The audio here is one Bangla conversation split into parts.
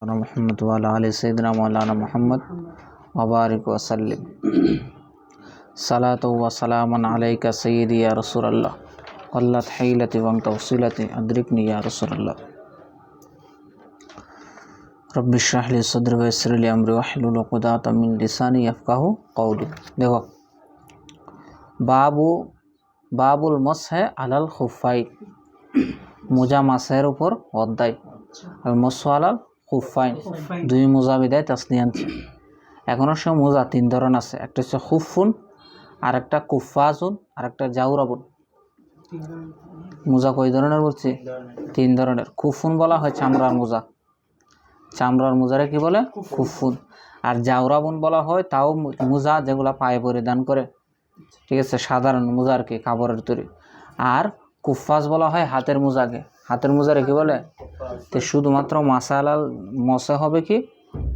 محمد وعلى آل سيدنا مولانا محمد وبارك وسلم صلاة وسلاما عليك سيدي يا رسول الله قلت حيلتي وانت وصلتي أدركني يا رسول الله رب اشرح لي صدري ويسر لي أمري واحلل عقدة من لساني يفقهوا قولي। देखो বাবুল মসহে আলাল খুফাইন, মোজা মাসের উপর অধ্যায়। আল মসহু আলাল খুফাইন, দুই মোজা বিদায় তাসনিয়া আনছে। এখনো সে মোজা তিন ধরন আছে, একটা হচ্ছে খুফুন, আর একটা কুফাজুন, আর একটা জাউরাবুন। মোজা কয় ধরনের বলছি? তিন ধরনের। খুফুন বলা হয় চামড়ার মোজা, চামড়ার মোজারে কি বলে? খুফুন। আর জাউরাবুন বলা হয় তাও মোজা যেগুলা পায়ে পরিধান করে, ঠিক আছে, সাধারণ মোজা আর কি, কাপড়ের তৈরি। আর কুফাজ বলা হয় হাতের মোজাকে, হাতের মোজারে কি বলে? তো শুধুমাত্র মাসালাল মশে হবে কি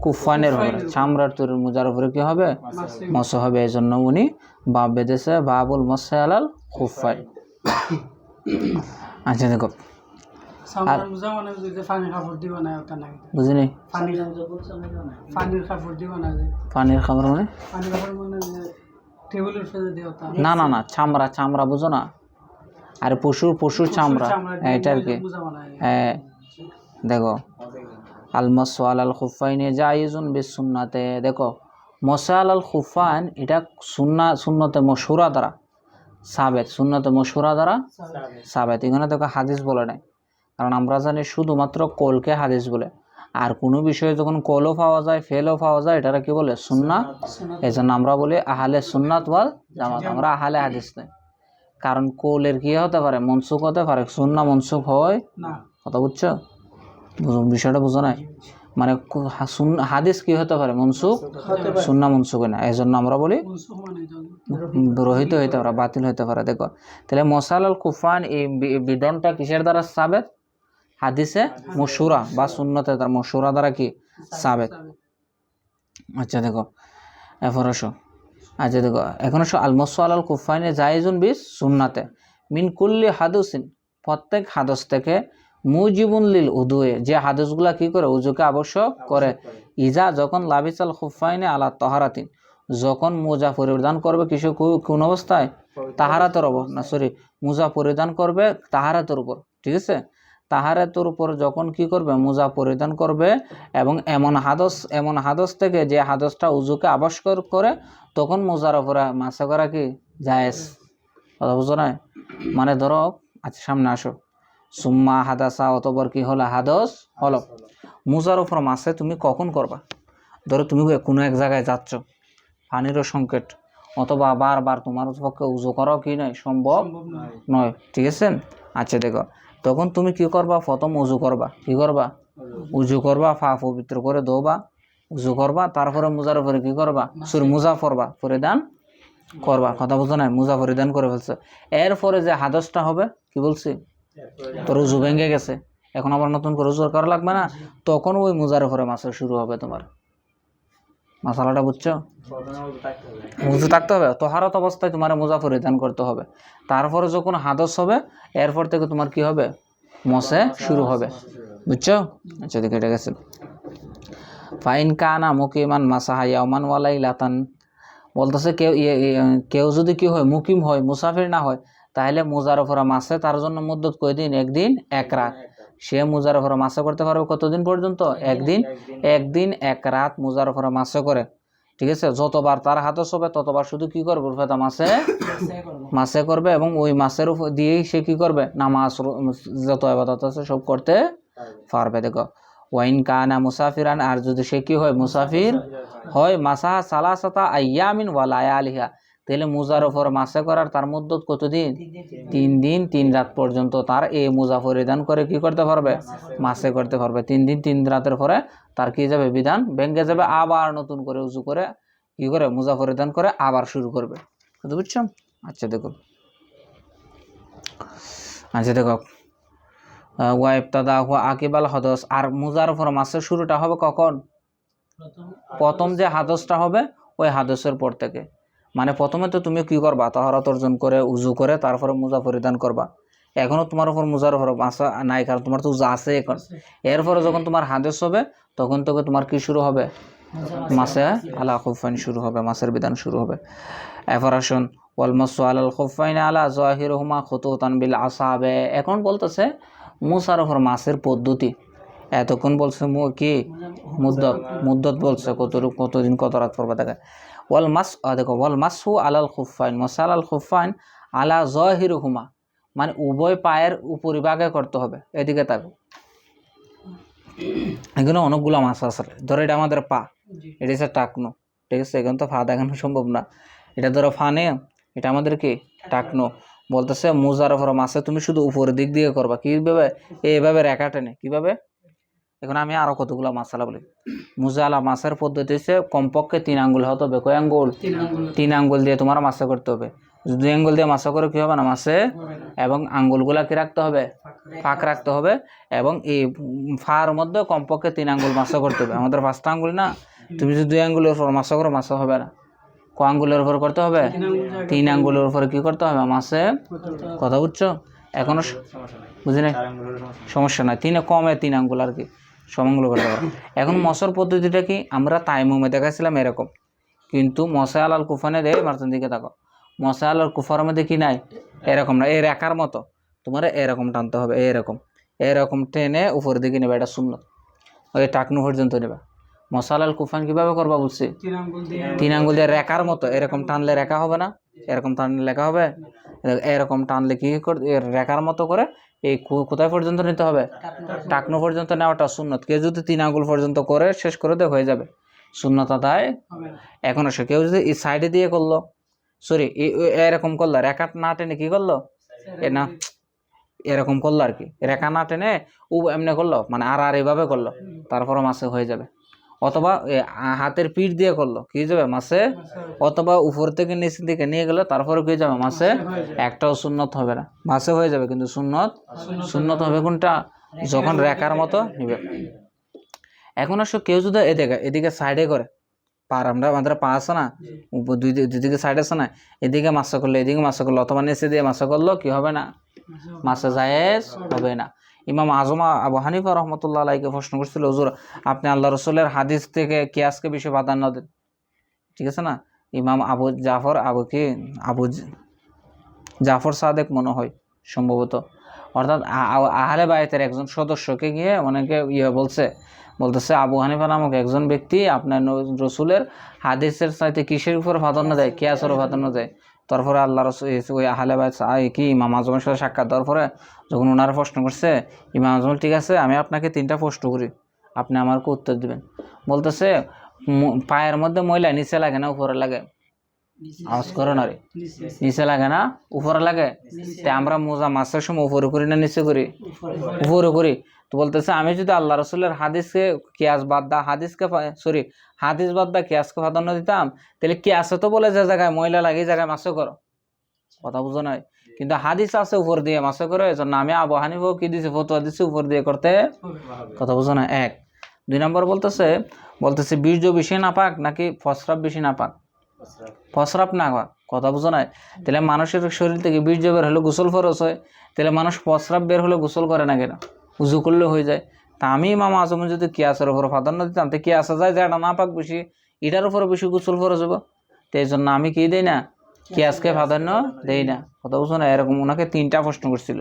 কুফানের হবে, চামড়ার তৈরির মোজার উপরে কি হবে? মশে হবে। এই জন্য উনি বাব বেঁধেছে বাবুল মশে আলাল খুফাইন। আচ্ছা দেখো, বুঝিনি পানির খাবার মানে না না না, চামড়া, চামড়া বুঝো না? আর পশুর চামড়া, এটা আর কি। হ্যাঁ দেখো, আল মাসু আলাল খুফাইনে জায়েজুন বিসুন্নাতে। দেখো মসা আলাল খুফাইন এটা সুন্নতে মশহুরা দ্বারা সাবেত, সুন্নতে মশহুরা দ্বারা সাবেত। এখানে দেখো হাদিস বলে নাই, কারণ আমরা জানি শুধুমাত্র কলকে হাদিস বলে। আর কোনো বিষয়ে যখন কলও পাওয়া যায়, ফেলও পাওয়া যায়, এটারা কি বলে? সুন্নাত। এই জন্য আমরা বলি আহলে সুন্নাত ওয়াল জামাত, আমরা আহলে হাদিস নই। কারণ কলের কি হতে পারে? মনসুখ হতে পারে, সুন্নাহ মনসুখ হয় না। কথা বুঝছো? বিষয়টা বুঝো নাই? মানে হাদিস কি হতে পারে? মনসুখ, সুন্নাহ মনসুখ হয় না। এই জন্য আমরা বলি রহিত হইতে পারে, বাতিল হইতে পারে। দেখো তাহলে মসাল আল কুফান, এই বিধানটা কিসের দ্বারা সাবেত? হাদিসে মশহুরা বা সুন্নতে তার মশহুরা দ্বারা কি সাবেত। আচ্ছা দেখো এরপর আসো। আচ্ছা দেখো এখন আসো, আল মসু আলাল কুফাইনে জায়েজুন বিস সুন্নাতে মিন কুল্লি হাদুসিন, প্রত্যেক হাদস থেকে, মুজিবুন লিল উদুয়ে, যে হাদসগুলা কি করে? উজুকে আবশ্যক করে। ইজা যখন লাবিসাল খুফাইনে আলা তাহারাতিন, যখন মোজা পরিধান করবে কিছু কোন অবস্থায়? তাহারাতের না সরি, মোজা পরিধান করবে তাহারাতের উপর, ঠিক আছে। তাহারাতের উপর যখন কি করবে? মোজা পরিধান করবে, এবং এমন হাদস থেকে যে হাদসটা উজুকে আবশ্যক করে, তখন মোজার উপরে মাসা করা কি জায়েজ। কথা বুঝো না? মানে ধরো, আচ্ছা সামনে আসো, সুম্মা হাদাসা, অতবার কি হলো? হাদস হলো। মোজার উপর মাসে তুমি কখন করবা? ধরো তুমি কোনো এক জায়গায় যাচ্ছ, পানিরও সংকট, অথবা বারবার তোমার পক্ষে উজু করাও কি নয়, সম্ভব নয়, ঠিক আছে। আচ্ছা দেখো তখন তুমি কি করবা? প্রথম উজু করবা। কি করবা? উজু করবা, পা পবিত্র করে ধোবা, উজু করবা, তারপরে মোজার উপরে কি করবা? মোজা পরবা, পরিধান করবা। কথা বুঝো না? মোজা পরিধান করে ফেলছে, এরপরে যে হাদসটা হবে, কি বলছি? তোর উজু ভেঙে গেছে, এখন আবার নতুন করে উজু করা লাগবে না, তখন ওই মোজার উপরে মাসা শুরু হবে তোমার। মাসালাটা বুঝছো? উজু থাকতে হবে, তহারত অবস্থায় তোমার মোজা পরিধান করতে হবে। তারপরে যখন হাদস হবে, এরপর থেকে তোমার কি হবে? মসে শুরু হবে, বুঝছো? আচ্ছা দেখে এটা গেছে। ফাইন কানা মুকিমান মাসাহা ইয়াওমান ওয়া লাইলাতান, বলতেছে কেউ যদি কি হয়? মুকিম হয়, মুসাফির না হয়, তাহলে মোজার উপরে মাসে তার জন্য মুদ্দত কয়দিন? একদিন এক রাত। সে মোজার উপরে মাসে করতে পারবে কতদিন পর্যন্ত? একদিন এক রাত মোজার উপরে মাসে করে, ঠিক আছে। যতবার তার হাদস হবে ততবার শুধু কি করবে? মাসে করবে, এবং ওই মাসের উপর দিয়েই সে কি করবে? নামাজ, যত ইবাদত আছে সব করতে পারবে। দেখো ওয়াইন কানা মুসাফিরান, আর যদি সে কি হয়? মুসাফির হয়, মাসাহা সালাসাতা আইয়ামিন ওয়া লায়ালিহা, তাহলে মোজার উপর মাসে করার তার মুদ্দত কতদিন? 3 দিন 3 রাত পর্যন্ত তার এই মোজা পরিধান করে কি করতে পারবে? মাসে করতে পারবে। 3 দিন 3 রাতের পরে তার কি যাবে? বিধান ভেঙে যাবে, আবার নতুন করে উজু করে কি করে? মোজা পরিধান করে আবার শুরু করবে। বুঝছো? আচ্ছা দেখো ওয়াইবতাদা হুয়া আকিবাল হাদস, আর মোজার উপর মাসের শুরুটা হবে কখন? প্রথম যে হাদসটা হবে ওই হাদসের পর থেকে। মানে প্রথমে তো তুমি কি করবা? তাহারাত অর্জন করে উজু করে তারপরে মোজা পরিধান করবা। এখনো তোমার উপর মোজার উপর মাসা নাই, কারণ তোমার তো উজা আছে এখন। এরপরে যখন তোমার হাদেস হবে তখন তোকে তোমার কি শুরু হবে, মাসে আলা খুফাইন শুরু হবে, মাসের বিধান শুরু হবে। এরপর আসুন ওয়াল মাসু আলাল খুফাইন আলা যাহিরুহুমা খুতুতান বিল আসাবে। এখন বলতেছে মুসার উপর মাসের পদ্ধতি। এতক্ষণ বলছে কি মুদ্দত বলছে কতদিন কত রাত পড়বে দেখে। ওয়াল মাস দেখো ওয়াল মাসু আলাল খুফাইন, মাসা আলাল খুফাইন আলা যাহিরুহুমা মানে উভয় পায়ের উপরিভাগে করতে হবে। এদিকে থাকো, এখানে অনেকগুলো মাছ আছে। ধরো এটা আমাদের পা, এটা হচ্ছে টাকনো, ঠিক আছে? এখন তো পা দেখানো সম্ভব না, এটা ধরো ফানে, এটা আমাদের কি টাকনো। বলতেছে মোজার উপর মাছে তুমি শুধু উপরের দিক দিয়ে করবা, কিভাবে? এইভাবে রেখা টেনে। কিভাবে? এখন আমি আরো কতগুলো মাসালা বলি। মুজালা মাছের পদ্ধতি হচ্ছে কমপক্ষে 3 আঙ্গুল হতে হবে। কয় আঙ্গুল? 3 আঙ্গুল দিয়ে তোমার মাছে করতে হবে। 2 আঙ্গুল দিয়ে মাছে করে কি হবে না মাছে, এবং আঙ্গুলগুলা কি রাখতে হবে, ফাঁক রাখতে হবে। এবং এই ফার মধ্যে কমপক্ষে 3 আঙ্গুল মাছে করতে হবে। আমাদের 5টা আঙ্গুল না, তুমি যদি 2 আঙ্গুলের উপর মাছে করো মাছে হবে না। ক আঙ্গুলের উপর করতে হবে? 3 আঙ্গুলের উপরে কি করতে হবে মাছে। কথা বুঝছো? এখনো বুঝি নাই? সমস্যা নাই, 3 কমে 3 আঙ্গুল আর কি সমাঙ্গুল করতে পারো। এখন মশার পদ্ধতিটা কি আমরা তাইমুমে দেখাছিলাম এরকম, কিন্তু মশা আলাল কুফানে দেয় মার্চেন দিকে থাকো। মশা আলাল কুফার মধ্যে কি নাই এরকম না, এই রেখার মতো তোমার এরকম টানতে হবে, এরকম এরকম টেনে উপরের দিকে নেবে, এটা সুন্নত। ওই টাকনু পর্যন্ত নেবে। মশা আলাল কুফান কিভাবে করবা বলছি? 3 আঙ্গুল দিয়ে রেখার মতো এরকম টানলে রেখা হবে না, এরকম টানলে লেখা হবে। এরকম টানলে কি রেখার মতো করে এই কোথায় পর্যন্ত নিতে হবে? টাকনো পর্যন্ত নেওয়াটা সুন্নত। কেউ যদি 3 আঙ্গুল পর্যন্ত করে শেষ করে দেয় হয়ে যাবে, সুন্নত আদায়। এখন আসে কেউ যদি এই সাইডে দিয়ে করলো, সরি এরকম করলো, রেখা না টেনে কি করলো, এ না এরকম করলো আর কি, রেখা না টেনে এমনি করলো, মানে আর এইভাবে করলো, তারপরে মাছে হয়ে যাবে। অথবা হাতের পিঠ দিয়ে করলো কি যাবে মাছে, অথবা উপর থেকে নিচের দিকে নিয়ে গেলো তারপরে কি যাবে মাছে, একটাও সুন্নত হবে না, মাছে হয়ে যাবে। কিন্তু সুন্নত হবে কোনটা? যখন রেখার মতো নিবে। এখন আসো কেউ যদি এদিকে সাইডে করে, পার আমরা আমাদের পা আছে না, দুদিকে সাইড আছে না, এদিকে মাছা করলো এদিকে মাছা করলো, অথবা নিচে দিয়ে মাছা করলো কি হবে না, মাছে জায়েজ হবে না। ইমাম আজম আবু হানিফা রহমতুল্লাহ আলাইকে প্রশ্ন করছিল, হুজুর আপনি আল্লাহ রসুলের হাদিস থেকে কিয়াসকে বেশি প্রাধান্য দেন, ঠিক আছে না? ইমাম আবু জাফর সাদেক মনে হয় সম্ভবত, অর্থাৎ আহলে বায়তের একজন সদস্যকে গিয়ে অনেকে বলতেছে আবু হানিফা নামক একজন ব্যক্তি আপনার রসুলের হাদিসের চাইতে কিসের উপর প্রাধান্য দেয়, কিয়াসের প্রাধান্য দেয়। তারপরে আল্লাহ রসুল ওই আহলে বায়ত কি ইমাম আজমের সাথে সাক্ষাৎ দেওয়ার পরে যখন ওনারা প্রশ্ন করছে, ইমাম আজম ঠিক আছে আমি আপনাকে 3টা প্রশ্ন করি, আপনি আমাকে উত্তর দিবেন। বলতেছে পায়ের মধ্যে ময়লা নিচে লাগে না উপরে লাগে? আওয়াজ করো না রে, নিচে লাগে না উপরে লাগে? তাই আমরা মোজা মাছের সময় উপরে করি না নিচে করি? উপরে করি। তো বলতেছে আমি যদি আল্লাহ রসুলের হাদিসকে কিয়াস বাদ দা হাদিস বাদ দা কিয়াসকে প্রাধান্য দিতাম, তাহলে কিয়াসে তো বলে যে জায়গায় ময়লা লাগে এই জায়গায় মাছে করো, কথা বুঝো নাই? কিন্তু হাদিস আছে উপর দিয়ে মাছে করে, এজন্য আমি আবু হানিফা কি দিছি ফতোয়া দিছি উপর দিয়ে করতে, কথা বুঝো না? 1 2 নম্বর বলতেছে বীর্য বেশি নাপাক নাকি প্রস্রাব বেশি নাপাক? প্রস্রাব না, কথা বুঝো নাই? তাহলে মানুষের শরীর থেকে বীর্য বের হলে গোসল ফরজ হয়, তাহলে মানুষ প্রস্রাব বের হলে গোসল করে না কেন? উজু করলে হয়ে যায়। তা আমি ইমাম আজম যদি কিয়াসের উপর প্রাধান্য দিতাম, তো কিয়াসে যায় যে এটা না পাক বেশি, এটার উপরে বেশি গোসল ফরজ হবো, তো এই জন্য আমি কি দেই না, কিয়াসকে প্রাধান্য দেই না, কথা বুঝো না? এরকম ওনাকে 3টা প্রশ্ন করছিল,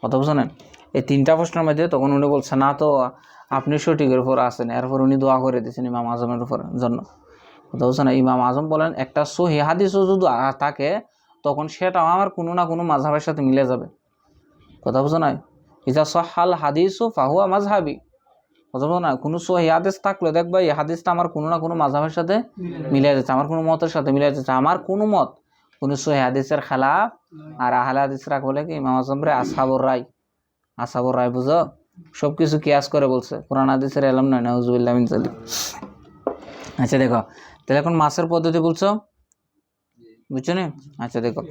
কথা বুঝো না? এই 3টা প্রশ্নের মধ্যে তখন উনি বলছে না তো আপনি সঠিকের উপর আসেন, এরপর উনি দোয়া করে দিয়েছেন ইমাম আজমের উপর জন্য, কথা বুঝছো না? ইমাম আজম বলেন একটা সহি হাদিসও যদি থাকে তখন সেটাও আমার কোনো না কোনো মাযহাবের সাথে মিলে যাবে, কথা বুঝো না? ইজা সহাল হাদিসু ফাহুয়া মাযহাবি, কথা বুঝো না? কোনো সহি হাদিস থাকলে দেখবা এই হাদিসটা আমার কোনো না কোনো মাযহাবের সাথে মিলে যাচ্ছে, আমার কোনো মতের সাথে মিলে যাচ্ছে, আমার কোনো মত কোনো সহি হাদিসের খেলাফ। আর আহলে হাদিসরা বলে কি ইমাম আজম রে আসহাবুর রায় বুঝো, সবকিছু কিয়াস করে বলছে, কোরআন হাদিসের এলম নয়, নাউজুবিল্লাহ মিন যালিক। আচ্ছা দেখো, তাহলে এখন মাছের পদ্ধতি বলছো, বুঝছো না? আচ্ছা দেখো,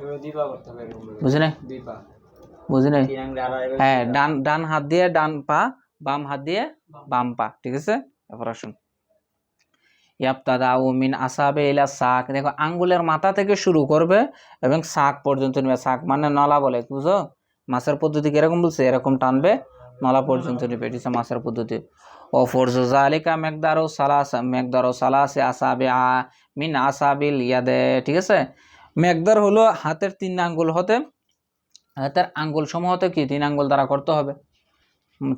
বুঝি নাই? হ্যাঁ, ডান হাত দিয়ে ডান পা, বাম হাত দিয়ে বাম পা, ঠিক আছে? এরপর আসুন ইয়াবতাদাউ মিন আসাবে ইলা সাক, দেখো আঙ্গুলের মাথা থেকে শুরু করবে এবং সাক পর্যন্ত নেবে। সাক মানে নলা বলে, বুঝো? মাছের পদ্ধতি কিরকম বলছে, এরকম টানবে নলা পর্যন্ত নেবে, এটা হচ্ছে মাছের পদ্ধতি। ও ফরজু জালিকা মেকদারো সালাসে আসাবে মিন আসাবিল ইয়াদে, ঠিক আছে। মেকদার হলো হাতের 3 আঙ্গুল হতে, হাতের আঙ্গুল সমূহ হতে কি 3 আঙ্গুল দ্বারা করতে হবে।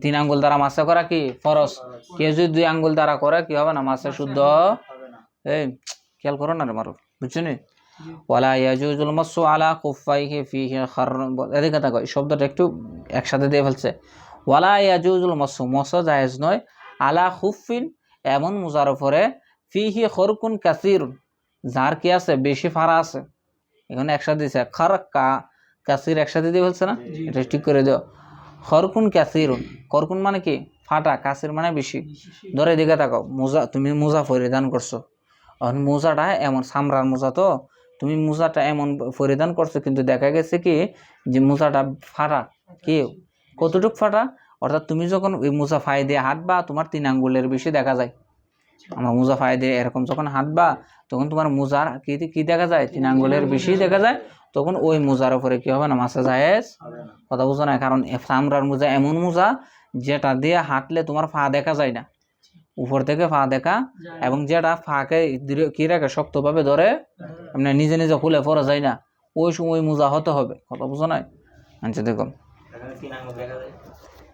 3 আঙ্গুল দ্বারা মাছে করা কি ফরজ। কেউ যদি 2 আঙ্গুল দ্বারা করে কি হবে না, মাছে শুদ্ধ। এই খেয়াল করো না রে মারো, বুঝছো নি। ওয়ালা ইয়াজুজুল মাসু আলা কুফাইহি ফিহি খারন, এদিকে তাকো, এই শব্দটা একটু একসাথে দিয়ে ফেলছে। ওয়ালা ইয়াজুজুল মাসু, মসা জায়েজ নয়, আলা খুফিন, এমন মুজার উপরে, ফিহি খরকুন কাসিরুন, যার কি আছে বেশি ফাড়া আছে। এখানে একসাথে দিয়েছে খার কা কাসির, একসাথে দিয়ে ফেলছে না, এটা ঠিক করে দিও। খরকুন কাসিরুন, খরকুন মানে কি ফাটা, কাসির মানে বেশি। ধরে এদিকে তাকাও, মোজা, তুমি মোজা পরিধান করছো, এখন মোজাটা এমন চামড়ার মোজা, তো তুমি মোজাটা এমন পরিধান করছো, কিন্তু দেখা গেছে কি যে মোজাটা ফাটা, কি কতটুক ফাটা, অর্থাৎ তুমি যখন ওই মোজা ফাই দিয়ে হাঁটবা, তোমার 3 আঙ্গুলের বেশি দেখা যায়। আমরা মোজা ফাই দিয়ে এরকম যখন হাঁটবা, তখন তোমার মোজার কি দেখা যায়, 3 আঙ্গুলের বেশি দেখা যায়। তখন ওই মোজার উপরে কি হবে না, মাছে জায়েজ, কথা বুঝো না। কারণ চামড়ার মোজা এমন মোজা যেটা দিয়ে হাঁটলে তোমার পা দেখা যায় না, উপর থেকে পা দেখা, এবং যেটা ফাঁকে কি রাখে শক্তভাবে ধরে, মানে নিজে নিজে খুলে পড়া যায় না, ওই সময় মোজা হতে হবে, কথা বুঝো না। আচ্ছা দেখো,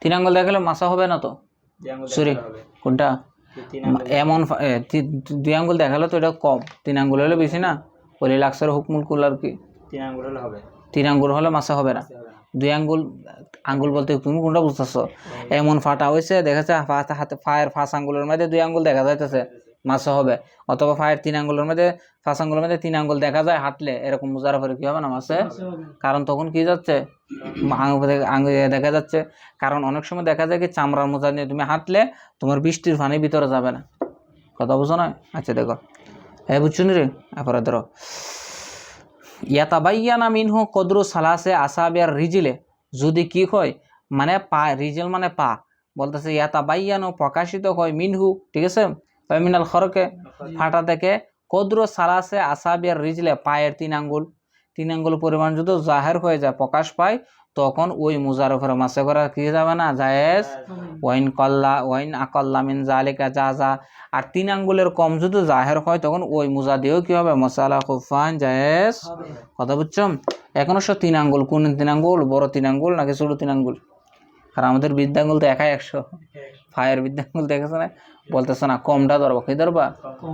3 আঙ্গুল দেখালে মাছা হবে না তো, সরি কোনটা, এমন 2 আঙ্গুল দেখালে তো এটা কম, 3 আঙ্গুল হলে বেশি না, বলি লাক্সার হুকমুল কুলার কি 3 আঙ্গুল হলে হবে, 3 আঙ্গুল হলে মাছা হবে না। 2 আঙ্গুল, আঙ্গুল বলতে তুমি কোনটা বুঝতেছো, এমন ফাটা হয়েছে দেখা যাচ্ছে হাতে পায়ের 5 আঙ্গুলের মধ্যে 2 আঙ্গুল দেখা যাইতেছে, মাছা হবে। অথবা পায়ের 3 আঙ্গুলের মধ্যে 5 আঙ্গুলের মধ্যে 3 আঙ্গুল দেখা যায় হাঁটলে, এরকম মোজার পরে কি হবে না, মাছে। কারণ তখন কি যাচ্ছে, আঙ্গুল দেখা যাচ্ছে। কারণ অনেক সময় দেখা যায় কি চামড়ার মোজা নিয়ে তুমি হাঁটলে তোমার বৃষ্টির পানি ভিতরে যাবে না, কথা বুঝো না। আচ্ছা দেখো, হ্যাঁ বুঝছো নি রে, এরপরে ধরো ইয়াতাবাইয়ানা মিনহু কদরু সালাসে আসাবিয়ার রিজিলে, যদি কি হয় মানে পা, রিজিল মানে পা, বলতেছে ইয়াতাবাইয়ানো প্রকাশিত হয়, মিনহু, ঠিক আছে, মিনাল খরকে ফাটা থেকে, কদরু সালাসে আসাবিয়ার রিজিলে, পায়ের 3 আঙ্গুল, 3 আঙ্গুল পরিমাণ যদি জাহের হয়ে যায়, প্রকাশ পায়, তখন ওই মুজার উপরে মাছে করা কি যাবে না, জায়েজ। ওয়াইন আকল্লা মিন জালিকা জাযা, আর 3 আঙ্গুলের কম যদি জাহের হয়, তখন ওই মুজা দিয়েও কি হবে, মশালা খুফান জায়েজ, কথা বুঝছো। এখন 3 আঙ্গুল, কোন 3 আঙ্গুল, বড় 3 আঙ্গুল নাকি ছোট 3 আঙ্গুল, আর আমাদের বৃদ্ধাঙ্গুল তো একাই 100, পায়ের বৃদ্ধাঙ্গুল দেখেছো না, বলতেছে না কমটা ধরবা, কি ধরবা,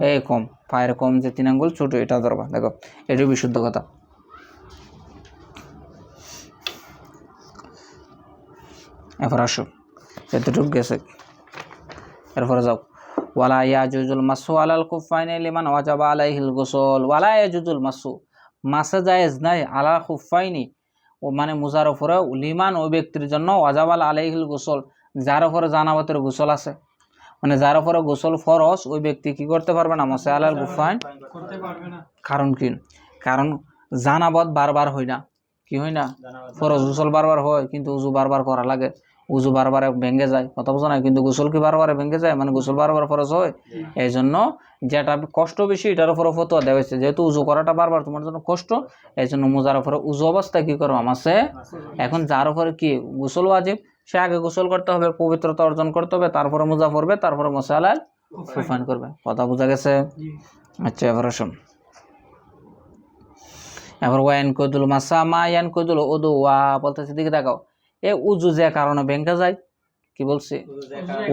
এই কম, পায়ের কম যে 3 আঙ্গুল ছোট, এটা ধরবা, দেখো এটাই বিশুদ্ধ কথা। এরপর আসো, এতটুকু গেছে, এরপরে যাও। ওয়ালা ইয়াজুজুল মাসু আলাল খুফাইনি লিমান ওয়াজাবা আলাইহিল গোসল, ওয়ালা ইয়াজুজুল মাসু, মাসে জায়েজ নাই, আলা খুফাইনি, ও মানে মুজার উপরে, লিমান ওই ব্যক্তির জন্য, ওয়াজাবা আলাইহিল গোসল, যার উপরে জানাবতের গোসল আছে, মানে যার উপরে গোসল ফরজ, ওই ব্যক্তি কি করতে পারবে না, মাসে আলাল খুফাইন করতে পারবে না। কারণ কি, কারণ জানাবত বারবার হয় না, কি হয় না, ফরজ গোসল বারবার হয়, কিন্তু উজু বারবার করা লাগে, উজু বারবার ভেঙে যায়, কথা বোঝা না। কিন্তু গোসল কি বারবার ভেঙে যায়, মানে গোসল বারবার ফরজ হয়, এই জন্য যেটা কষ্ট বেশি এটার উপরে ফতোয়া দেওয়া হয়েছে, যেহেতু উজু করাটা বারবার তোমার জন্য কষ্ট, এই জন্য মোজার উপরে উজু অবস্থায় কি করবো, মাসে। এখন যার উপরে কি গোসল ওয়াজিব, সে আগে গোসল করতে হবে, পবিত্রতা অর্জন করতে হবে, তারপরে মোজা পড়বে, তারপরে মাসে আলাল খুফাইন করবে, কথা বোঝা গেছে। আচ্ছা এবার আসুন, এবার ওয়ান কদুল মাসা মা ইয়ান কদুল ওদু ওয়া, বলতেছে দিকে দেখাও, এ উজু যে কারণে ভেঙে যায়, কি বলছি,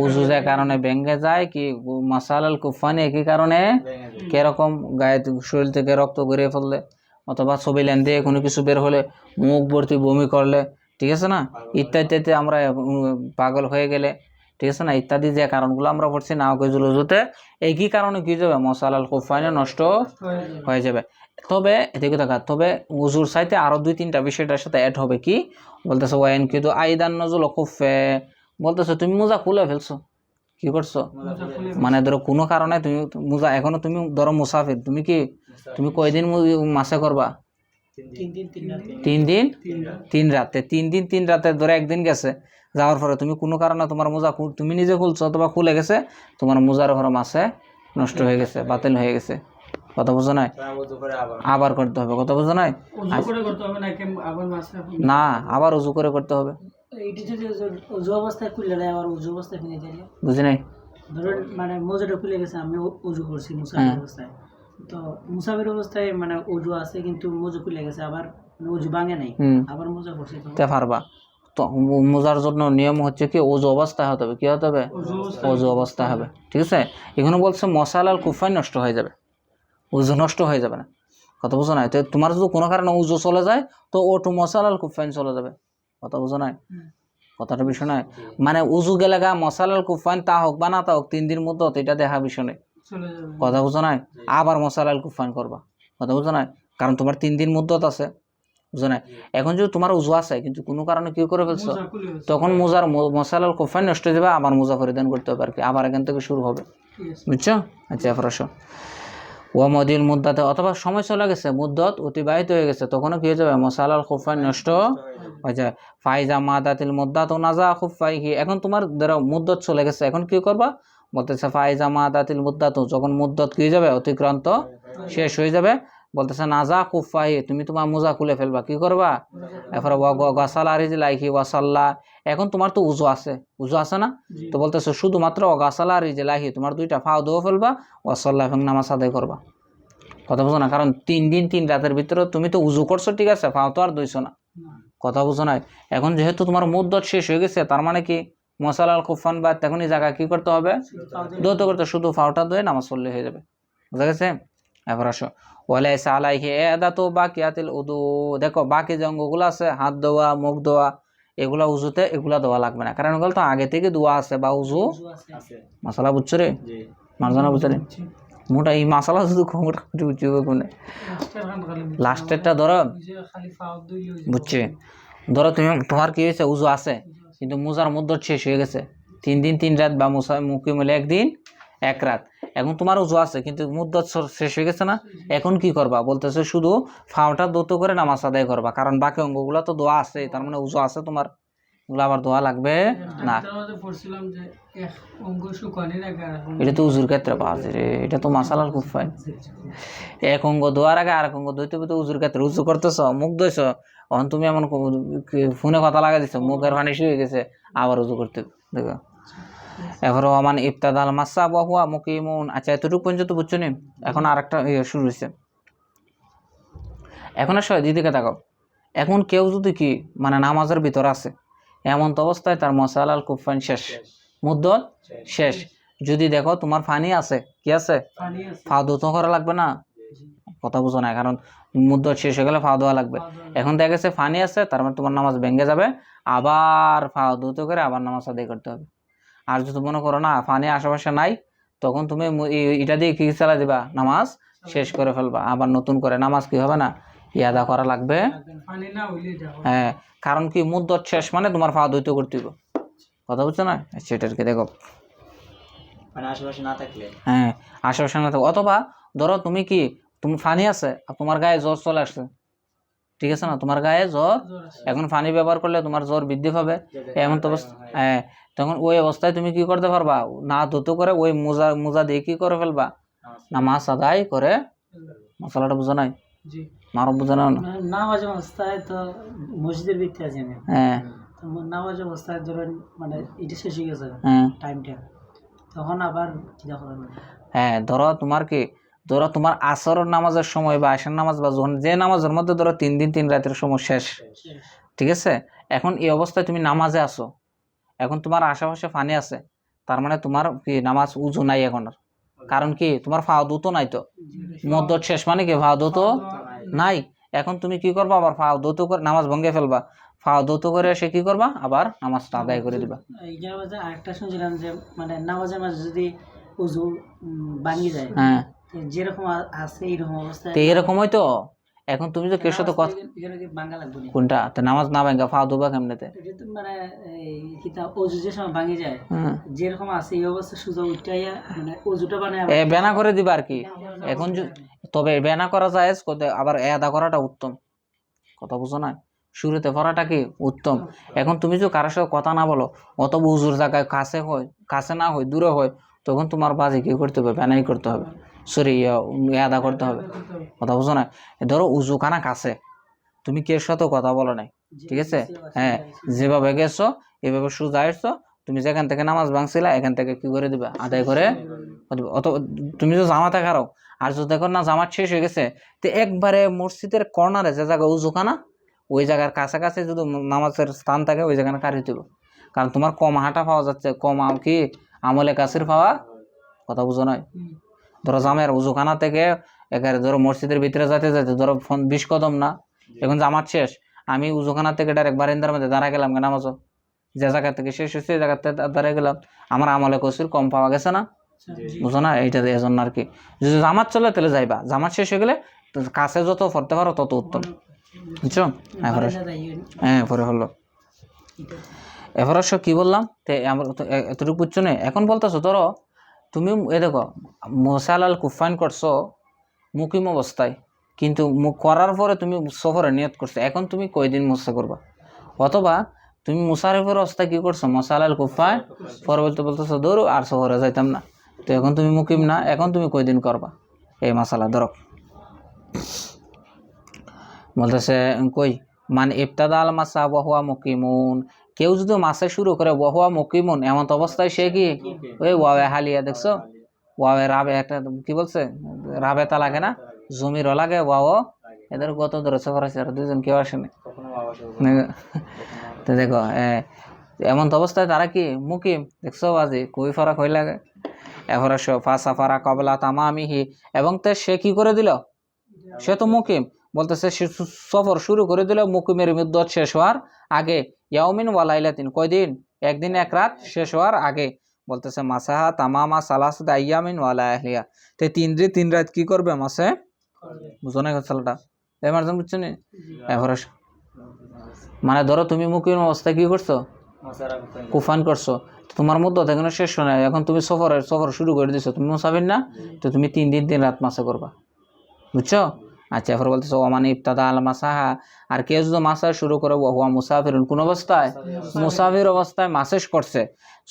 উজু যে কারণে ভেঙে যায়, কি মাসালাল কুফানি একই কারণে, কিরকম গায়ে শরীর থেকে রক্ত গড়িয়ে ফেললে, অথবা ছবি লেন দিয়ে কোনো কিছু বের হলে, মুখ ভর্তি বমি করলে, ঠিক আছে না, ইত্যাদিতে আমরা পাগল হয়ে গেলে, ঠিক আছে না, ইত্যাদি যে কারণগুলো আমরা পড়ছি না কইজুল উজুতে, একই কারণে কি যাবে, মাসালাল কুফানি নষ্ট হয়ে যাবে। তবে এদিকে দেখা, তবে উজুর চাইতে আরো 2-3টা বিষয়টার সাথে অ্যাড হবে, কি বলতেছে, ওয়াইন কিন্তু আইদান নজুল খুফে, বলতেছে তুমি মোজা খুলে ফেলছো, কি করছো, মানে ধরো কোনো কারণে তুমি মোজা, এখনো তুমি ধরো মুসাফির, তুমি কি, তুমি কয়দিন মাসে করবা, 3 দিন 3 রাতে, 3 দিন 3 রাতে ধরে একদিন গেছে, যাওয়ার পরে তুমি কোনো কারণে তোমার মোজা তুমি নিজে খুলছো অথবা খুলে গেছে, তোমার মোজার উপরে মাসে নষ্ট হয়ে গেছে, বাতিল হয়ে গেছে, কথা বুঝো নাই, আবার করতে হবে, কথা বুঝো নাই, না আবার উজু করে করতে হবে, বুঝি নাই, ধরুন মানে মোজাটা খুলে গেছে, আমি উজু করছি মুসাফির অবস্থায়, তো মুসাফির অবস্থায় মানে উজু আছে কিন্তু মোজা খুলে গেছে, আবার উজু ভাঙে নাই, আবার মোজা পড়ছে তে পারবা। তো মোজার জন্য নিয়ম হচ্ছে কি ওযু অবস্থায় হতে হবে, কি হতে হবে, ওযু অবস্থায় হবে, ঠিক আছে। এখানে বলছে মশালাল কুফাই নষ্ট হয়ে যাবে, ওযু নষ্ট হয়ে যাবে না, কথা বুঝো নাই। তো তোমার যদি কোনো কারণে ওযু চলে যায় তো ওটু মশালাল কুফাইন চলে যাবে, কথা বুঝো নাই, কথাটা বিষয় নয়। মানে উজু গেলে গা মশালাল কুফাইন তা হোক বা না তা হোক 3 দিন মধ্যে এটা দেখা বিষয় নেই, কথা বুঝো নাই। আবার মশালাল কুফাইন করবা, কথা বুঝো নাই, কারণ তোমার 3 দিন মুদ্দত আছে, বুঝো নাই। এখন যদি তোমার উজু আছে কিন্তু কোনো কারণে কি করে ফেলছো, তখন মোজার মশালাল কুফাইন নষ্ট হয়ে যাবে, আবার মোজা পরিধান করতে হবে আর কি, আবার এখান থেকে শুরু হবে, বুঝছো। আচ্ছা এরপর আসো ও মদিল মুদ্দাতে, অথবা সময় চলে গেছে, মুদ্দত অতিবাহিত হয়ে গেছে, তখনও কি হয়ে যাবে মশালাল কুফাইন নষ্ট হয়ে যায়। ফাইজা মাদাতিল মুদ্দাত ও নাজা খুফাইহি, এখন তোমার ধরো মুদ্দত চলে গেছে, এখন কি করবা বলতেছে ফাইজা মাদাতিল মুদ্দাত, যখন মুদ্দত কি হয়ে যাবে অতিক্রান্ত শেষ হয়ে যাবে, বলতেছে নাজা খুফাইহি, তুমি তোমার মোজা খুলে ফেলবা, কি করবা এরপরে ওয়াসালা রিজলাইহি ওয়াসাল্লা, এখন তোমার তো উজু আছে, উজু আছে না, তো বলতেছে শুধুমাত্র ওয়াসালা রিজলাইহি, তোমার 2টা পাও ধুয়ে ফেলবা, ওয়াসাল্লা এবং নামাজ আদায় করবা, কথা বুঝো না। কারণ 3 দিন 3 রাতের ভিতরে তুমি তো উজু করছো, ঠিক আছে, পাও তো আর ধুইছো না, কথা বুঝো নাই। এখন যেহেতু তোমার মুদ্দত শেষ হয়ে গেছে, তার মানে কি মশালাল কুফান বা তখনই জায়গা কি করতে হবে, ধুতে করতে, শুধু পাওটা ধুয়ে নামাজ পড়লে হয়ে যাবে, বুঝা গেছে। এবার আসো ওয়ালাইসা আলাইহি ইআদাতু বাকিয়াতিল উদু, দেখো বাকি যে অঙ্গগুলো আছে, হাত ধোয়া, মুখ ধোয়া, এগুলা উজুতে এগুলা ধোয়া লাগবে না, কারণ এগুলো তো আগে থেকে ধোয়া আছে বা উজু মশালা, বুঝছো রে মারজানা, বুঝছো রে মোটা এই মশালা শুধু মোটামুটি বুঝছি কোনে লাস্টেরটা ধরো, বুঝছি। ধরো তুমি তোমার কি হয়েছে উজু আছে কিন্তু মোজার মুদ্দত শেষ হয়ে গেছে, 3 দিন 3 রাত বা মুখে মিলে 1 দিন 1 রাত, এখন তোমার উজু আছে কিন্তু মুদ্দত শেষ হয়ে গেছে না, এখন কি করবা বলতেছে শুধু ফাওটা দোতো করে নামাজ আদায় করবা, কারণ বাকি অঙ্গগুলো তো দোয়া আছে, তার মানে উজু আছে তোমার, এগুলো আবার দোয়া লাগবে না। এটা তো উজুর ক্ষেত্রে পাওয়া যায় রে, এটা তো মাসালার খুব ফাইন, এক অঙ্গ দোয়ার আগে আর এক অঙ্গ ধুইতে ধুইতে উজুর ক্ষেত্রে, উজু করতেছ মুখ ধুইছ, এখন তুমি এমন ফোনে কথা লাগাই দিচ্ছ, মুখের পানি শুয়ে গেছে, আবার উজু করতে, দেখো। এবারও আমার ইবতাদাল মাসা বাহুয়া মুকিমুন, আচ্ছা এতটুকু পর্যন্ত বুঝছো নি, এখন আর একটা শুরু হয়েছে। এখন আসলে দিদিকে তাকাও, এখন কেউ যদি কি মানে নামাজের ভিতর আছে, এমন তো অবস্থায় তার মশালাল কুফাইন শেষ, মুদ্দত শেষ, যদি দেখো তোমার ফানি আছে, কি আছে, ফা ধুতো করা লাগবে না, কথা বুঝো না, কারণ মুদ্দত শেষ হয়ে গেলে ফা ধোয়া লাগবে। এখন দেখা গেছে ফানি আছে, তার মানে তোমার নামাজ ভেঙে যাবে, আবার ফা ধুতো করে আবার নামাজ আদায় করতে হবে। আর যদি মনে করো না ফানি আশেপাশে নাই, তখন তুমি এটা দিয়ে কি চালা দিবা, নামাজ শেষ করে ফেলবা, আবার নতুন করে নামাজ কি হবে না ইয়াদা করা লাগবে, হ্যাঁ, কারণ কি মুদ্দত শেষ মানে তোমার ফা ধুইতে করতে হবে, কথা বুঝছো না, সেটাকে দেখো মানে আশেপাশে না থাকলে, হ্যাঁ আশেপাশে না থাকলে, অথবা ধরো তুমি কি তুমি ফানি আছে আর তোমার গায়ে জ্বর চলে আসছে, ঠিক আছে না, তোমার গায়ে জ্বর, এখন পানি ব্যবহার করলে তোমার জ্বর বৃদ্ধি পাবে, এমন তো অবস্থা, হ্যাঁ, তখন ওই অবস্থায় তুমি কি করতে পারবা, না ধুতো করে ওই মোজা দিয়ে কি করে ফেলবা, নামাজ আদায় করে, মশলাটা বুঝো নাই, মারো বুঝো না, নামাজ অবস্থায় তো মসজিদের ভিতরে আছি আমি, হ্যাঁ নামাজ অবস্থায় ধরেন মানে এটা শেষ হয়ে গেছে টাইমটা, তখন আবার কি দেখো, হ্যাঁ ধরো তোমার কি, ধরো তোমার আসর নামাজের সময় বা আশার নামাজ বা যখন যে নামাজের মধ্যে ধরো 3 দিন 3 রাতের সময় শেষ, ঠিক আছে, এখন এই অবস্থায় তুমি নামাজে আসো, এখন তোমার আশেপাশে পানি আছে, তার মানে তোমার কি নামাজ উজু নাই এখন, কারণ কি তোমার ফা দুতো নাই, তো মুদ্দত শেষ মানে কি ফা দুতো নাই, এখন তুমি কি করবা, আবার ফা দুতো করে নামাজ ভঙ্গে ফেলবা, ফা দুতো করে এসে কি করবা, আবার নামাজটা আদায় করে দিবা। এইখানে মধ্যে আরেকটা শুনছিলাম যে মানে নামাজের মাঝে যদি উজু ভাঙি যায়, হ্যাঁ যেরকম আছে এইরকম অবস্থায়, তো এরকমই তো, এখন তুমি তো কেউ সাথে কথা ভাঙা লাগবে না, কোনটা তো নামাজ না ভাঙা ফা দুবা কেমনেতে, মানে কিতাব উজু যে সময় ভাঙি যায়, যেরকম আছে এই অবস্থা সুজা উঠাইয়া মানে উজুটা বানায় বেনা করে দিবা আর কি, এখন তবে বেনা করা যায়, আবার আদা করাটা উত্তম, কথা বুঝো না, শুরুতে পড়াটা কি উত্তম। এখন তুমি যদি কারোর সাথে কথা না বলো, অথবা উজুর জায়গায় কাছে হয়, কাছে না হয়, দূরে হয়, তখন তোমার বাজে কি করতে হবে, বেনাই করতে হবে, সরি আদা করতে হবে। কথা বুঝো না? ধরো উজুখানা কাছে, তুমি কে সাথে কথা বলো নাই, ঠিক আছে, হ্যাঁ, যেভাবে গেছো এভাবে সোজা এসছো, তুমি যেখান থেকে নামাজ ভাঙছিলা এখান থেকে কি করে দিবা, আদায় করে দিবা। অত তুমি তো জামাতে খারো, আর যদি দেখো না জামাত শেষ হয়ে গেছে, তো একবারে মসজিদের কর্নারে যে জায়গা উজুখানা, ওই জায়গার কাছাকাছি যদি নামাজের স্থান থাকে ওই জায়গায় কারি দিব। কারণ তোমার কম হাঁটা পাওয়া যাচ্ছে, কম কি আমলে কাছের পাওয়া, কথা বুঝো নয়। ধরো জামের উজুখানা থেকে একেবারে ধরো মসজিদের ভিতরে যেতে যেতে ধরো 20 কদম না, এখন জামাত শেষ, আমি উজুখানা থেকে ডাইরেক্ট বারিন্দার মধ্যে দাঁড়া গেলাম নামাজও, যে জায়গা থেকে শেষ হচ্ছে এই জায়গাতে দাঁড়িয়ে গেলাম, আমার আমলে কসির কম পাওয়া গেছে না, বুঝো না? এইটা এই জন্য আর কি, যদি জামাত চলে তাহলে যাইবা, জামাত শেষ হয়ে গেলে কাছে যত পড়তে পারো তত উত্তম, বুঝছো? হ্যাঁ পরে হলো এবার কি বললাম, এতটুকু বুঝছো না? এখন বলতেছো ধরো তুমি দেখো মোসালাল কুফাইন করছো মুকিম অবস্থায়, কিন্তু করার পরে তুমি সফরে নিয়ত করছো, এখন তুমি কয়দিন মুসা করবা? অথবা তুমি মুসারিফের অবস্থায় কি করছো, মোসালাল কুফাইন, পরে বলতেছো ধরো আর সফরে যাইতাম না, তো এখন তুমি মুকিম না, এখন তুমি কয়দিন করবা? এই মাসালা ধরো বলতেছে কই মানে ইবতাদা আল মাসা ওয়াহুয়া মুকিমুন, কেউ যদি মাসে শুরু করে ওয়াহুয়া মুকিমুন, এমন অবস্থায় সে কি ওই ওয়াবে হালিয়া, দেখছো ওয়াবে রাবে একটা কি বলছে, রাবে তা লাগে না, জমিরও লাগে ওয়াও, এদের কত ধরেছে করেছে, আর দুজন কেউ আসেনি। তো দেখো এমন অবস্থায় তারা কি মুকিম, দেখছো আজি খুবই ফারাক হয়ে লাগে। এবার ফাসাফারা কবলা তামামিহি, এবং সে কি করে দিল, সে তো মুকিম, বলতেছে সফর শুরু করে দিল মুকিমের মুদ্দত শেষ হওয়ার আগে, ইয়াউমিন ওয়ালাইলাতিন, কয়দিন, একদিন এক রাত শেষ হওয়ার আগে, বলতেছে মাসাহা তামামা সালাসাত আইয়ামিন ওয়ালাইলিয়া, তো 3 দিন 3 রাত কি করবে মাসে, বুঝো না কথাটা? এবার বুঝছো নি? এবার মানে ধরো তুমি মুকিম অবস্থায় কি করছো, কুফান করছো, তোমার মধ্যে এখনো শেষ হয় না, এখন তুমি সফর শুরু করে দিছো, তুমি মুসাফির না, তো তুমি 3 দিন 3 রাত মাসে করবা, বুঝছো? আচ্ছা এরপর বলতেছে ওমানি ইবতাদা আল মাসাহা, আর কেউ যদি মাসা শুরু করে ওয়া মুসাফিরুন, কোন অবস্থায়, মুসাফির অবস্থায় মাসেশ করছে,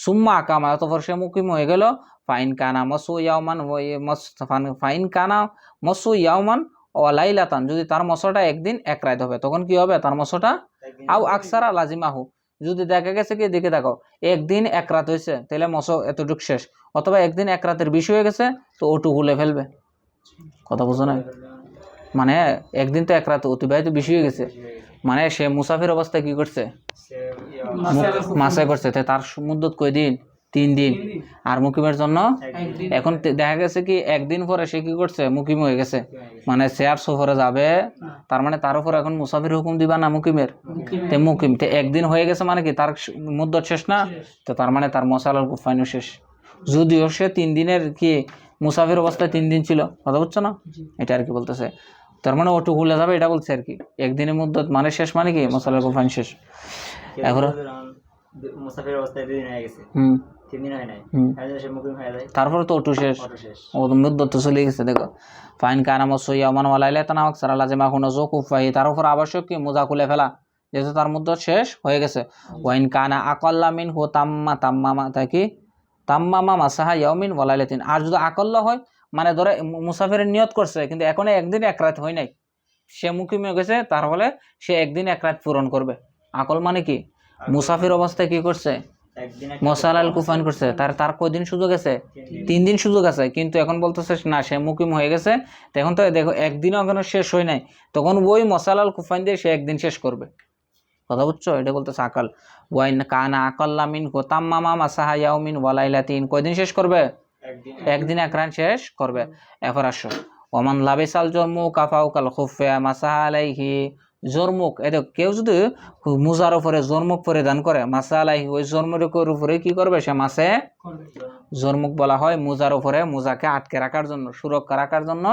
সুম্মা আকামা, অতঃপর সে মুকিম হয়ে গেল, ফাইন কানা মাসু ইয়াউমান ফাইন কানা মাসু ইয়াউমান ওয়া লাইলাতান, যদি তার মসটা একদিন এক রাত হবে, তখন কি হবে তার মসটা, আও আকসারা লাজিমাহু, যদি দেখা গেছে কি দেখে দেখো একদিন এক রাত হয়েছে, তাহলে মস এতটুক শেষ, অথবা একদিন এক রাতের বেশি হয়ে গেছে তো ওটু গুলে ফেলবে, কথা বুঝো না? মানে একদিন তো এক রাত অতিবাহিত বেশি হয়ে গেছে, মানে সে মুসাফির অবস্থায় কি করছে, মাসে করছে, তার মুদ্দত কয়দিন, 3 দিন, আর মুকিমের জন্য এখন দেখা গেছে কি একদিন পরে সে কি করছে, মুকিম হয়ে গেছে, মানে সে আর সফরে যাবে, তার মানে তার উপর এখন মুসাফির হুকুম দিবা না মুকিমের, তে মুকিম তে একদিন হয়ে গেছে, মানে কি তার মুদ্দত শেষ না, তো তার মানে তার মশালাল কুফাইনও শেষ, যদিও সে 3 দিনের কি মুসাফির অবস্থায় 3 দিন ছিল, কথা বুঝছো না? এটা আর কি বলতেছে, তার মানে ওটু ভুলে যাবে এটা বলছে আর কি, একদিনের মুদ্দত মানে শেষ, মানে কি মশালাল কুফাইন শেষ। এখন মুসাফির অবস্থায় 2 দিন হয়ে গেছে, 3 দিন হয় নাই, সে মুকিম হয়ে যায়, তারপরে তো ওটু শেষ, ও মুদ্দত তো চলে গেছে। দেখো ফাইন কানা মাসুইয়া মান ওয়ালাইলাতান আকসারা লাজিমা হুনা যুকুফাহি, তার উপর আবশ্যক কি মোজা খুলে ফেলা, যেহেতু তার মুদ্দত শেষ হয়ে গেছে। ওয়াইন কানা আকাল্লা মিনহু তাম্মামা তাকি তাম্মামা মাসাহা ইয়াউমিন ওয়ালাইলাতিন, আর যদি আকাল্লা হয়, মানে ধরে মুসাফিরের নিয়ত করছে কিন্তু এখনো একদিন এক রাত হয় নাই, সে মুকিম হয়ে গেছে, তার ফলে সে একদিন এক রাত পূরণ করবে। আকল মানে কি, মুসাফির অবস্থায় কি করছে, মশালাল কুফান করছে, তার কয়দিন সুযোগ আছে, 3 দিন সুযোগ আছে, কিন্তু এখন বলতেছে না সে মুকিম হয়ে গেছে, তখন তো দেখো একদিনও এখনো শেষ হয় নাই, তখন ওই মশালাল কুফান দিয়ে সে একদিন শেষ করবে, কথা বুঝছো? এটা বলতেছে আকাল। ওয়াইন কানা আকাল্লা মিন তাম্মামা মাসাহা ইয়াউমিন ওয়ালাইলাতিন, কয়দিন শেষ করবে, একদিন এক রাত শেষ করবে। এরপর আসো ওমান লাবিসাল জরমুক কাফাউকাল খুফে মাসাহা আলাইহি, জরমুক, এই দেখো কেউ যদি মুজার উপরে জরমুক পরিধান করে, মাসা আলাইহি, ওই জরমুকের উপরে কি করবে, সে মাসে জরমুক বলা হয় মুজার উপরে, মুজাকে আটকে রাখার জন্য, সুরক্ষা রাখার জন্য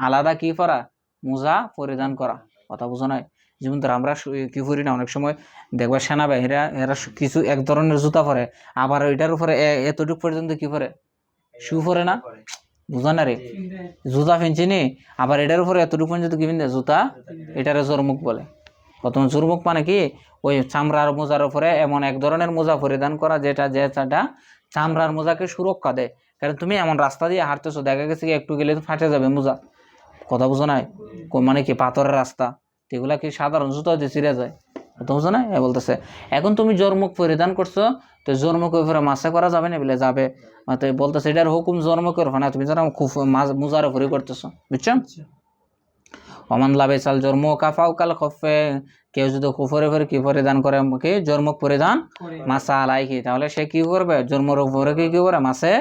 আলাদা কি করা, মুজা পরিধান করা, কথা বুঝো নাই? যেমন ধর আমরা কি করি না, অনেক সময় দেখবা সেনাবাহিনীরা এরা কিছু এক ধরনের জুতা পরে, আবার ওইটার উপরে এতটুকু পর্যন্ত কি পরে, শু পরে না, বুঝা না রে, জুতা ফিনছি নি, আবার এটার উপরে এতটুকু পর্যন্ত কি পিনতে, জুতা, এটারে জরমুক বলে। প্রথম জরমুক মানে কি, ওই চামড়ার মোজার উপরে এমন এক ধরনের মোজা পরিধান করা যেটা চামড়ার মোজাকে সুরক্ষা দেয়, কারণ তুমি এমন রাস্তা দিয়ে হাঁটতেছো, দেখা গেছে কি একটু গেলে তো ফাটে যাবে মোজা, কথা বুঝো নাই? মানে কি পাথরের রাস্তা, এগুলা কি সাধারণ জুতা দিয়ে ছিঁড়ে যায়, কথা বুঝো না? বলতেছে এখন তুমি জোরমুখ পরিধান করছো, তো জোরমুখ উপরে মাসে করা যাবে না বলে যাবে, তো বলতেছে এটার হুকুম জোরমুখ করবে না, তুমি যেন মোজার উপরে করতেছো, বুঝছো? ওমান লাবেসাল জন্ম কাফাও কাল খফে, কেউ যদি খুফরে ফেরে কি পরিধান করে, কি জন্মক পরিধান মাসা আলাইহি, তাহলে সে কি করবে? জন্মর উপরে কি করে? মাসে।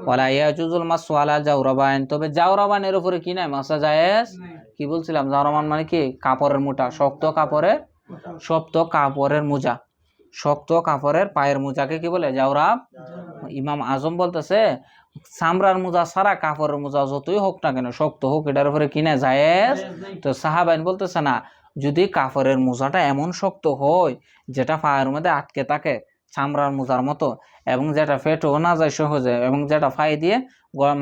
ওয়ালা ইয়াজুজুল মাসু আলা জাওরাবাইন, তবে জাওরাবানের উপরে কি নাই? মাসা জায়েজ। কি বলছিলাম? জাওরাবান মানে কি? কাপড়ের মোটা, শক্ত কাপড়ের মোজা, শক্ত কাপড়ের পায়ের মোজাকে কি বলে? জাওরাব। ইমাম আজম বলতেছে চামড়ার মোজা ছাড়া কাপড়ের মোজা যতই হোক না কেন, শক্ত হোক, এটার উপরে কিনা জায়েজ। তো সাহাবাইন বলতেছে না, যদি কাপড়ের মোজাটা এমন শক্ত হয় যেটা পায়ের মধ্যে আটকে থাকে চামড়ার মোজার মতো, এবং যেটা ফেটেও না যায় সহজে, এবং যেটা ফাই দিয়ে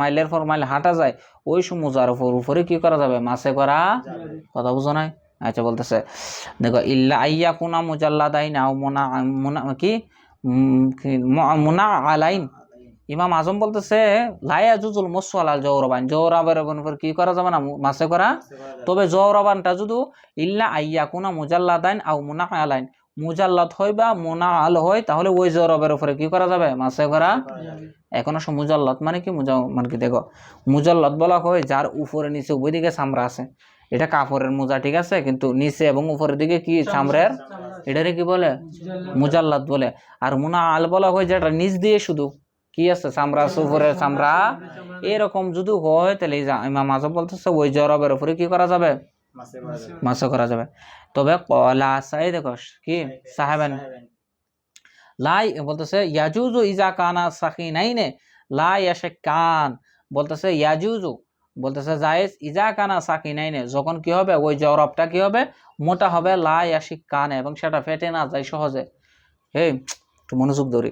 মাইলের পর মাইল হাঁটা যায়, ওই মোজার উপরে কি করা যাবে? মাসে করা। কথা বুঝো নাই? আচ্ছা, বলতেছে দেখো ইল্লা আইয়া কুনা মুজাল্লাদাইন আও মুনা কি মুনা আলাইন। ইমাম আজম বলতেছে লায়া জুজুল মুসওয়ালাল জওরাবান, জওরাবের উপর কি করা যাবে না? মাসে করা। তবে জওরাবানটা যদি ইল্লা আইয়া কুনা মুজাল্লাদাইন আও মুনা আলাইন, মুজাল্লাদ হয় বা মুনা আল হয়, তাহলে ওই জওরাবের উপরে কি করা যাবে? মাসে করা। এখন আসো মুজাল্লাদ মানে কি? মানে কি দেখো, মুজাল্লাদ বলা হয় যার উপরে নিচে উভয় দিকে চামড়া আছে, এটা কাপড়ের মোজা, ঠিক আছে, কিন্তু নিচে এবং উপরের দিকে কি চামড়ার, এটারে কি বলে? মুজাল্লাদ বলে। আর মুনা আল বলা হয় যেটা নিচ দিয়ে শুধু কি আছে? চামড়া আছে, উপরের চামড়া। এরকম যদি হয় তাহলে ইমাম আজম বলতেছে ওই জওরাবের উপরে কি করা যাবে? মাসে করা যাবে। তবে কলা সাই দেখো কি সাহাবেন লাই বলতেছে ইয়াজুজু ইজা কানা সাকিনাইনে লা ইয়াশাক্কান, বলতেছে ইয়াজুজু, বলতেছে জায়েজ ইজা কানা সাকিনাইনে, যখন কি হবে? ওই জওরাবটা কি হবে? মোটা হবে, লা ইয়াশাক্কান, এবং সেটা ফেটে না যায় সহজে। একটু মনোযোগ ধরি,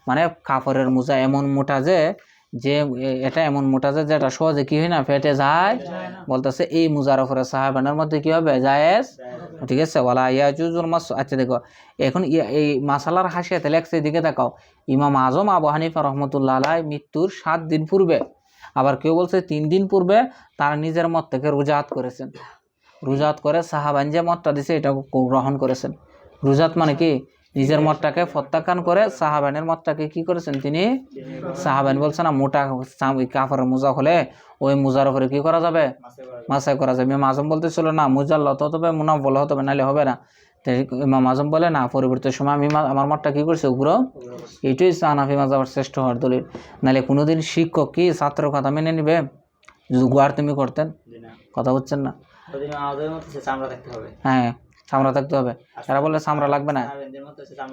মানে কাপড়ের মোজা এমন মোটা যে এটা এমন মোটা যে যেটা সহজে কি হয় না? ফেটে যায়। বলতেছে এই মোজার উপরে সাহাবানের মধ্যে কি হবে? জায়েজ, ঠিক আছে। ওয়ালা ইয়াজুজুল মাস। আচ্ছা দেখো এখন এই মাসালার হাসিয়াতে লেখছে, দিকে দেখাও, ইমাম আজম আবু হানিফা রহমতুল্লাহ আলাইহি মৃত্যুর 7 দিন পূর্বে, আবার কেউ বলছে 3 দিন পূর্বে, তার নিজের মত থেকে রুজাত করেছেন। রুজাত করে সাহাবান যে মতটা দিছে এটা গ্রহণ করেছেন। রুজাত মানে কি? নিজের মতটাকে প্রত্যাখ্যান করে সাহাবানের মতটাকে কি করেছেন তিনি? সাহাবান বলছে না মোটা কাপড়ের মোজা হলে ওই মোজার উপরে কি করা যাবে? মাসাই করা যাবে। ইমাম আজম বলতেছিল না মুজাল্লাত হতে হবে, মুনাফল হতে হবে, নাহলে হবে না। ইমাম আজম বলে না, পরিবর্তন সময় আমি আমার মতটা কি করছে? উগ্র। এইটাই হানাফি মাযহাবের শ্রেষ্ঠ হওয়ার দলিল। নাহলে কোনোদিন শিক্ষক কি ছাত্রের কথা মেনে নিবে? যদি গুয়ার তুমি করতেন, কথা বুঝছেন না? হ্যাঁ, চামড়া থাকতে হবে। এরা বলে চামড়া লাগবে না,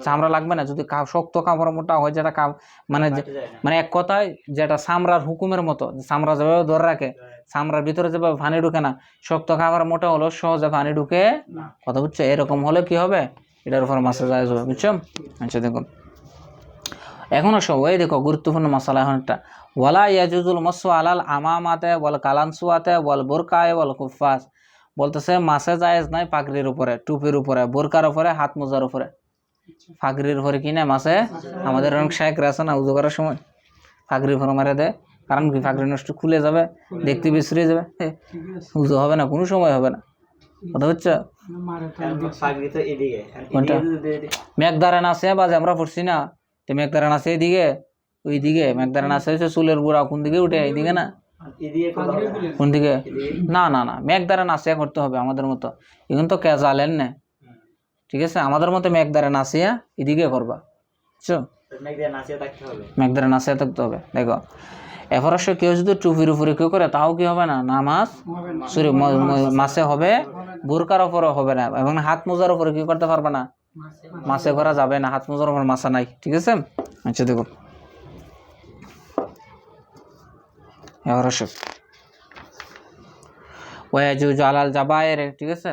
চামড়া লাগবে না যদি শক্ত কাপড় মোটা হয়, যেটা মানে এক কথায় যেটা চামড়ার হুকুমের মতো, চামড়া যেভাবে ধরে রাখে, চামড়ার ভিতরে যেভাবে পানি ঢুকে না, শক্ত কাপড় মোটা হলো সহজে পানি ঢুকে, কথা বুঝছো? এরকম হলে কি হবে? এটার উপর মাসে জায়েজ হবে, বুঝছো? আচ্ছা দেখুন এখনো সব এই দেখো গুরুত্বপূর্ণ মশলা এখন একটা, ওয়ালা ইয়াজুজুল মাসু আলাল আমামাতে ওয়াল কালানসুয়াতে ওয়াল বুরকায়ে ওয়াল কুফাস, বলতেছে মাসে জায়েজ নাই পাগড়ির উপরে, টুপির উপরে, বোরকার উপরে, হাত মোজার উপরে। পাগড়ির উপরে কি না মাসে? আমাদের অনেক শায়েখরা আছে না উজু করার সময় পাগড়ির উপরে মারে দেয়, কারণ কি? পাগড়ি নষ্ট খুলে যাবে, দেখতে বিশ্রিয়ে যাবে, উজু হবে না, কোনো সময় হবে না, কথা হচ্ছে? মেঘদারান আছে বাজে আমরা পড়ছি না, তো মেঘদারান আছে এদিকে, ওইদিকে মেঘদারান আছে হচ্ছে চুলের গোড়া কোন দিকে উঠে? এইদিকে না, কোন দিকে? না না না, মেঘদারে নাসিয়া করতে হবে আমাদের মতো, এখন তো ক্যাজালেন না, ঠিক আছে? আমাদের মতো মেঘদারে নাসিয়া এদিকে করবা, বুঝছো? মেঘদারে নাসিয়া থাকতে হবে। দেখো এফরস কেউ যদি টুপির উপরে কেউ করে তাও কি হবে না? নামাজ সরি মাসে হবে, বোরকার উপরে হবে না, এবং হাত মোজার উপরে কি করতে পারবে না? মাসে করা যাবে না, হাত মোজার উপর মাসা নাই, ঠিক আছে? আচ্ছা দেখো ওয়াজুজু আলাল জাবায়ের, ঠিক আছে?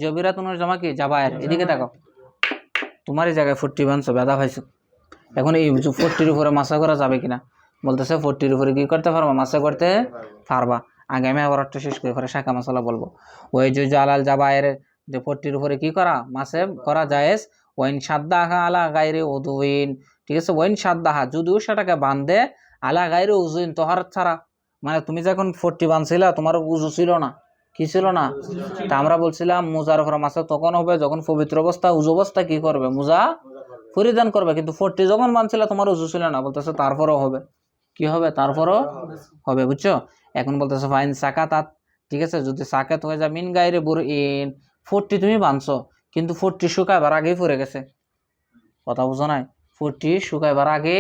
জবিরাতুন জামা কি? জাবায়ের। এদিকে দেখো তোমারই জায়গায় 40 বানছো, বেদা পাইছো। এখন এই 40-র উপরে মাসা করা যাবে কিনা বলতেছে, 40-র উপরে কি করতে পারবা? মাসা করতে পারবা। আগে আমি আবার একটা শেষ করে পরে শাখা মশলা বলবো। ওয়াজুজু আলাল জাবায়ের, যে 40-র উপরে কি করা? মাসে করা জায়েজ। ওয়াইন সাদ্দাহা আলা গায়রি উদুইন, ঠিক আছে? ওয়াইন সাদ্দাহা, যদিও সেটাকে বাঁধে আলা গাইরে উজুইন তহারাত ছাড়া, মানে তুমি যখন 40 বানছিলা তোমার উজু ছিল না, কি ছিল না? তা আমরা বলছিলাম মোজার উপরে মাসা তখন হবে যখন পবিত্র অবস্থা, উজু অবস্থা কি করবে? মোজা পরিধান করবে। কিন্তু 40 যখন বানছিলা তোমার উজু ছিল না, বলতেছে তারপরও হবে, কি হবে? তারপরও হবে, বুঝছো? এখন বলতেছে ফাইন সাকাতাত, ঠিক আছে, যদি সাকাত হয়ে যায় মিন গাইরে বুরইন, 40 তুমি বানছো কিন্তু 40 শুকাইবার আগেই পড়ে গেছে, কথা বুঝো নাই? 40 শুকাইবার আগে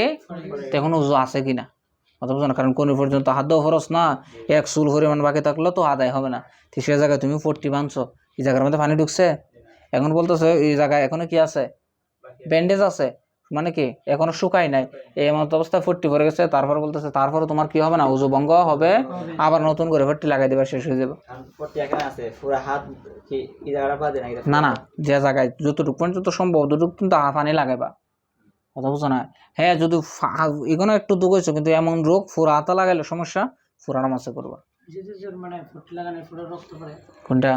তখন উজু আছে কিনা, কথা বুঝো না? কারণ কোন পর্যন্ত হাত দেওয়া খরচ না, এক চুল পরিমাণ বাকি থাকলে তো আদায় হবে না। ঠিক সে জায়গায় তুমি 40 বানছো, এই জায়গার মধ্যে পানি ঢুকছে, এখন বলতেছে এই জায়গায় এখনো কি আছে? ব্যান্ডেজ আছে, মানে কি এখনো শুকাই নাই, এই মতো অবস্থায় 40 পড়ে গেছে। তারপর বলতেছে তারপরে তোমার কি হবে না? উজু ভঙ্গ হবে, আবার নতুন করে 40 লাগাই দিবা, শেষ হয়ে যাবে। না না, যে জায়গায় যতটুকু পর্যন্ত সম্ভব ততটুকু কিন্তু পানি লাগাইবা, কথা বুঝো না? হ্যাঁ, যদি এখানে একটু দুঃখ হয়েছে কিন্তু এমন রোগ ফুরা হাতা লাগাইলে সমস্যা, ফুরানো মাসে করবা। মানে 40 লাগানোর পরে রক্ত পড়ে কোনটা?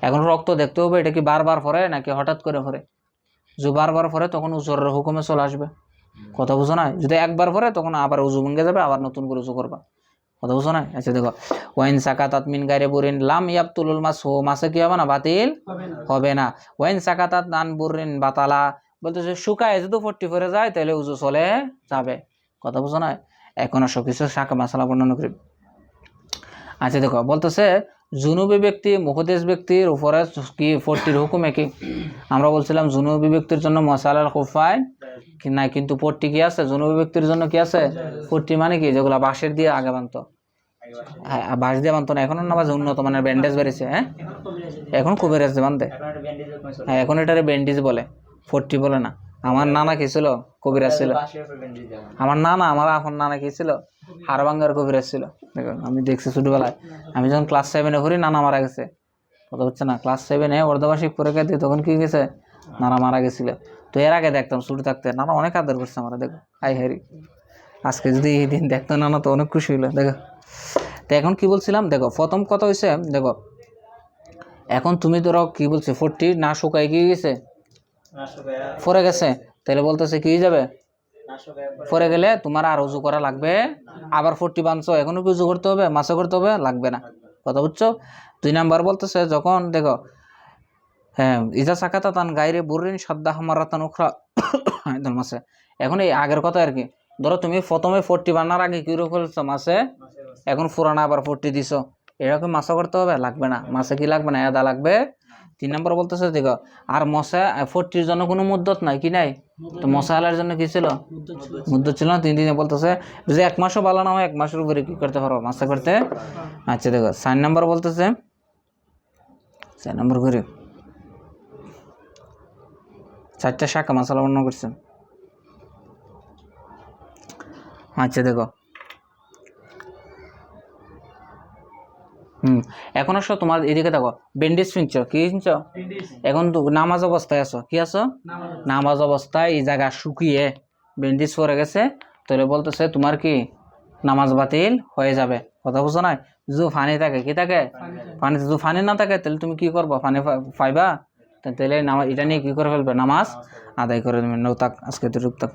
এখন রক্ত দেখতে হবে এটা কি বারবার পরে নাকি হঠাৎ করে পরে। যদি বারবার পরে তখন উজুরের হুকুমে চলে আসবে, কথা বুঝো না? যদি একবার পরে তখন আবার উজু ভেঙে যাবে, আবার নতুন করে উজু করবা, কথা বুঝো না? আচ্ছা দেখো, ওয়াইন সাকাতাত মিন গায়রে বুরিন লাম ইয়াবতুলুল মাসহু, মাসে কি হবে না? বাতিল হবে না। ওয়াইন সাকাতাত আন বুরিন বাতালা, বলতেছে শুকায় যদি 40 পরে যায় তাহলে উজু চলে যাবে, কথা বুঝো না? এখন সব কিছু শাখা মাসালা বর্ণনা করি। আচ্ছা দেখো, বলতেছে জুনুবি ব্যক্তি মুহদেশ ব্যক্তির উপরে কি 40 হুকুমে কি? আমরা বলছিলাম জুনুবি ব্যক্তির জন্য মশালাল খুফাইন নাই, কিন্তু 40 কি আছে? জুনুবি ব্যক্তির জন্য কি আছে? 40 মানে কি? যেগুলো বাঁশের দিয়ে আগে বানতো, হ্যাঁ বাঁশ দিয়ে বানতো না, এখন না বাজে উন্নত মানের ব্যান্ডেজ বেরিয়েছে। হ্যাঁ, এখন কবিরাজ বানতে, হ্যাঁ এখন এটারে ব্যান্ডেজ বলে, 40 বলে না। আমার নানা কি ছিল? কবিরাজ ছিল। আমার নানা, আমার আপন নানা কি ছিল? হাড়ভাঙ্গার কবিরাজ ছিল। দেখুন আমি দেখছি ছোটবেলায়, আমি যখন ক্লাস 7-এ পড়ি নানা মারা গেছে, কথা হচ্ছে না? ক্লাস 7-এ অর্ধবার্ষিক পরীক্ষা দিই তখন কি গেছে? নানা মারা গেছিল। তো এর আগে দেখতাম ছোট থাকতে নানা অনেক আদর করছে আমরা, দেখো হাই হারি। আজকে যদি এই দিন দেখতো নানা তো অনেক খুশি হইলো, দেখো। তো এখন কি বলছিলাম, দেখো প্রথম কথা হয়েছে, দেখো এখন তুমি ধরো কি বলছো 40 না শুকাই কি গেছে? পরে গেছে, তাহলে বলতেছে কি যাবে? পরে গেলে তোমার আর উজু করা লাগবে, আবার 40 বানছো এখনো কি উজু করতে হবে? মাসে করতে হবে? লাগবে না, কথা বুঝছো? 2 নাম্বার বলতেছে যখন দেখো, হ্যাঁ ইজা সাকাতা তান গাইরে বুরিন সাদ্দা হামারাতান উখরা একদম মাসে। এখন এই আগের কথা আর কি, ধরো তুমি প্রথমে 40 বানার আগে কি ফেলছো মাসে, এখন পুরানা আবার 40 দিছো, এরকম মাসা করতে হবে? লাগবে না, মাসে কি লাগবে না? আদা লাগবে। 3 নম্বর বলতেছে দেখো, আর মশা 40-র জন্য কোনো মুদ্দত নাই, কি নাই? তো মশালার জন্য কি ছিল? মুদ্দত ছিল না। 3 দিনে বলতেছে যদি 1 মাসও ভালো না হয় 1 মাসের উপরে কি করতে পারো? মাসা করতে। আচ্ছা দেখো 4 নম্বর বলতেছে, 4 নম্বর করে 4টা শাখা মশলা বর্ণনা করছে। আচ্ছা দেখো, এখন আসো তোমার এদিকে দেখো, ব্যান্ডেজ কিনছো, কি কিনছো? এখন তো নামাজ অবস্থায় আছো, কি আছো? নামাজ অবস্থায় এই জায়গা শুকিয়ে ব্যান্ডেজ পরে গেছে, তাহলে বলতেছে তোমার কি নামাজ বাতিল হয়ে যাবে, কথা বুঝো না? যদি ফানি থাকে, কি থাকে? পানি, যদি ফানি না থাকে তাহলে তুমি কি করবো? ফানি পাইবা, তাহলে নামাজ এটা নিয়ে কি করে ফেলবে? নামাজ আদায় করে দেবে। নৌতাক আজকে তো রূপতাক।